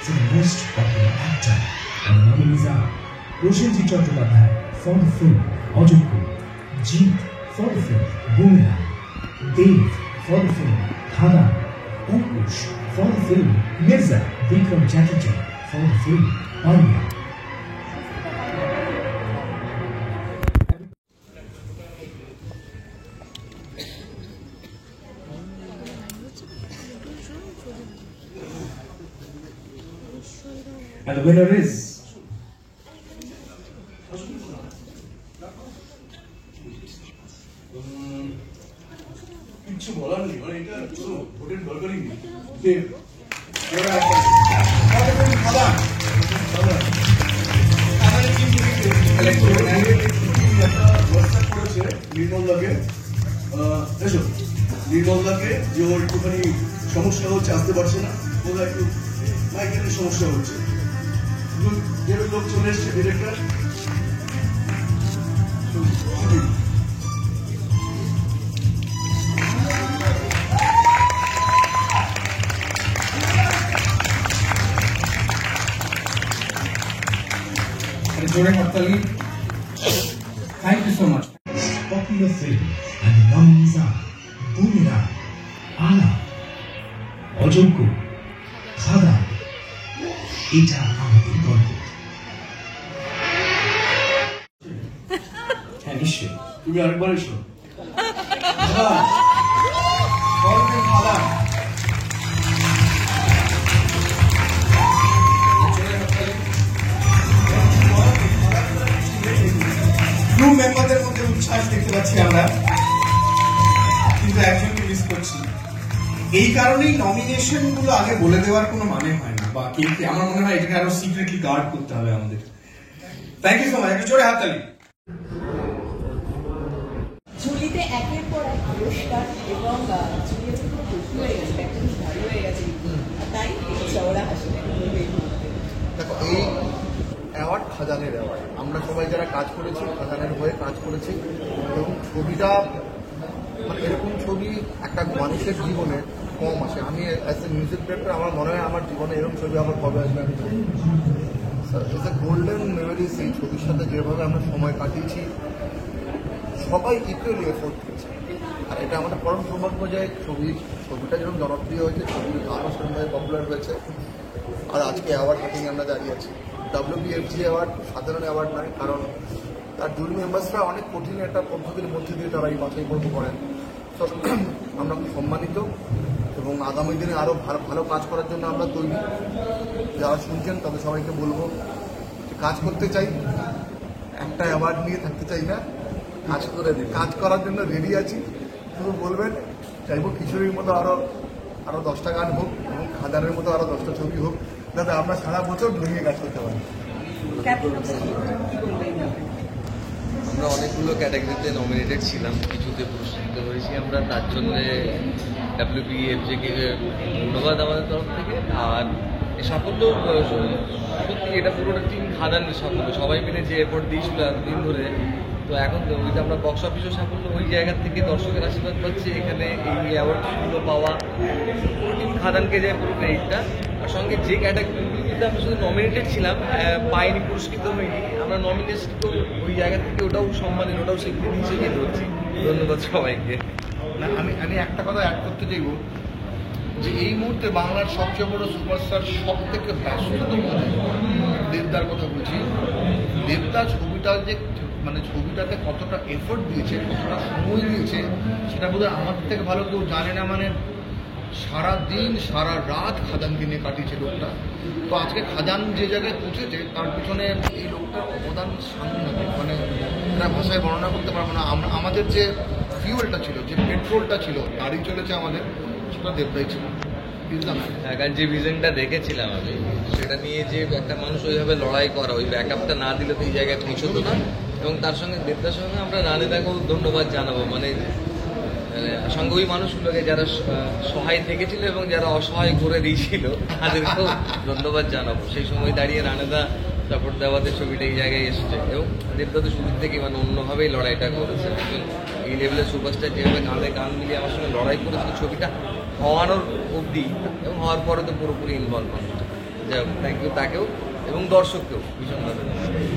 for the most popular actor, and the nominees are Roshanji Chattopadhyay for the film Ojoko, Jeet for the film Boomerang, Dev for the film Khadan, Ankush for the film Mirza, Vikram Chatterjee for the film Arya. And the winner is কিছু বলার নেই, মানে এটা শুধু ভোটের দরকারই নেই যে নির্মলদাকে যে ওর একটুখানি সমস্যা হচ্ছে, আসতে পারছে না, ওরা একটু মাইগ্রেনের সমস্যা হচ্ছে, যে লোক চলে এসছে director Thank you so much. Popular film, and the nominees are Boomerang, Ala, Ojoko, Khadan, Eta Amadir Golp. হ্যাঁ নিশ্চয়ই, তুমি আরেকবার এসো। মেম্বারদের মধ্যে উচ্ছ্বাস দেখতে পাচ্ছি আমরা, কিন্তু একজনকে মিস করছি। এই কারণেই নমিনেশন গুলো আগে বলে দেওয়ার কোনো মানে হয় না, বা কে আমার মনে হয় এটাকে আরো সিক্রেটলি গার্ড করতে হবে আমাদের। থ্যাংক ইউ সো মাচ, একটু জোরে হাততালি। ঝুলিতে একের পর এক পুরস্কার এবং ঝুলি হচ্ছে পুরো খুশি হয়ে গেছে, একটা ভারী হয়ে গেছে, তাই চওড়া হাসি। দেখো, এই অ্যাওয়ার্ড খাদানের অ্যাওয়ার্ড, আমরা সবাই যারা কাজ করেছি খাদানের হয়ে কাজ করেছি, এবং ছবিটা মানে এরকম ছবি একটা মানুষের জীবনে কম আসে। আমি অ্যাজ এ মিউজিক ডিরেক্টর আমার মনে হয় আমার জীবনে এরকম ছবি আবার কবে আসবে আমি জানি। It's a golden memories. এই ছবির সাথে যেভাবে আমরা সময় কাটিয়েছি, সবাই ইকুয়ালি এফোর্ট করেছে, আর এটা আমাদের পরম সৌভাগ্য যে ছবিটা যেরকম জনপ্রিয় হয়েছে, ছবির গানও সেরকমভাবে পপুলার হয়েছে, আর আজকে অ্যাওয়ার্ড হাতিং আমরা দাঁড়িয়ে আছি। WBFG অ্যাওয়ার্ড সাধারণ অ্যাওয়ার্ড নয়, কারণ তার জুরি মেম্বার্সরা অনেক কঠিন একটা পদ্ধতির মধ্যে দিয়ে তারা এই বাছাই পর্ব করেন। তো আমরা খুব সম্মানিত, এবং আগামী দিনে আরও ভালো কাজ করার জন্য আমরা তৈরি। যারা শুনছেন তাদের সবাইকে বলবো যে কাজ করতে চাই, একটা অ্যাওয়ার্ড নিয়ে থাকতে চাই না, কাজ করার জন্য রেডি আছি। শুধু বলবেন, চাইবো খিচুড়ির মতো আরো 10টা গান হোক, এবং খাদানের মতো আরো 10টা ছবি হোক, যাতে আমরা সারা বছর জমিয়ে কাজ করতে পারি। আমরা অনেকগুলো ক্যাটাগরিতে নমিনেটেড ছিলাম, কিছুতে পুরস্কৃত হয়েছি আমরা, তার জন্য WBFJ-কে ধন্যবাদ আমাদের তরফ থেকে। আর এই সাফল্য সত্যি এটা পুরোটা টিম খাদানের সাফল্য, সবাই মিলে যে এফোর্ট দিয়েছিল এতদিন ধরে। তো এখন তো ওইটা আমরা বক্স অফিসও সাফল্য, ওই জায়গা থেকে দর্শকের আশীর্বাদ পাচ্ছি, এখানে এই অ্যাওয়ার্ডগুলো পাওয়া পুরো টিম খাদানকে যায় পুরো ক্রেডিটটা। আর সঙ্গে যে ক্যাটাগরিতে আমরা শুধু নমিনেটেড ছিলাম, পাইনি, পুরস্কৃত হয়নি, আমরা নমিনেশন ওই জায়গা থেকে ওটাও সম্মানের, ওটাও স্বীকৃতি হিসেবে ধরছি। ধন্যবাদ সবাইকে। না, আমি একটা কথা অ্যাড করতে চাইব যে এই মুহূর্তে বাংলার সবচেয়ে বড় সুপারস্টার, সব থেকে ব্যস্ততম, দেবদার কথা বলছি। দেবদা ছবিটাতে কতটা এফোর্ট দিয়েছে, কতটা সময় দিয়েছে, সেটা বোধহয় আমাদের থেকে ভালো কেউ জানে না। মানে সারা দিন সারা রাত খাদানকে নিয়ে কাটিয়েছে লোকটা। তো আজকে খাদান যে জায়গায় পৌঁছেছে, তার পিছনে এই লোকটার অবদান সাংঘাতিক, মানে এটা ভাষায় বর্ণনা করতে পারবো না। আমাদের যে ফিউয়েলটা ছিল, যে পেট্রোলটা ছিল, গাড়ি চলেছে আমাদের, সেটা দেবদাই ছিল। কারণ যে ভিশনটা দেখেছিলাম আমি, সেটা নিয়ে যে একটা মানুষ ওইভাবে লড়াই করা, ওই ব্যাকআপটা না দিলে তো এই জায়গায় পৌঁছতো না। এবং তার সঙ্গে দেবদার সঙ্গে আমরা রানেদাকেও ধন্যবাদ জানাবো, মানে সঙ্গে ওই মানুষগুলোকে যারা সহায় থেকেছিল এবং যারা অসহায় করে দিয়েছিল, তাদেরকেও ধন্যবাদ জানাবো। সেই সময় দাঁড়িয়ে রানেদা সাপোর্ট দেওয়াতে ছবিটা এই জায়গায় এসেছে, এবং দেবদা তো শুরুর থেকে মানে অন্যভাবেই লড়াইটা করেছে। এই লেভেলের সুপারস্টার যেভাবে কাঁধে কাঁধ মিলিয়ে আমার সঙ্গে লড়াই করেছিল ছবিটা হওয়ানোর অবধি, এবং হওয়ার পরে তো পুরোপুরি ইনভলভ, যাই হোক থ্যাংক ইউ তাকেও এবং দর্শককেও ভীষণভাবে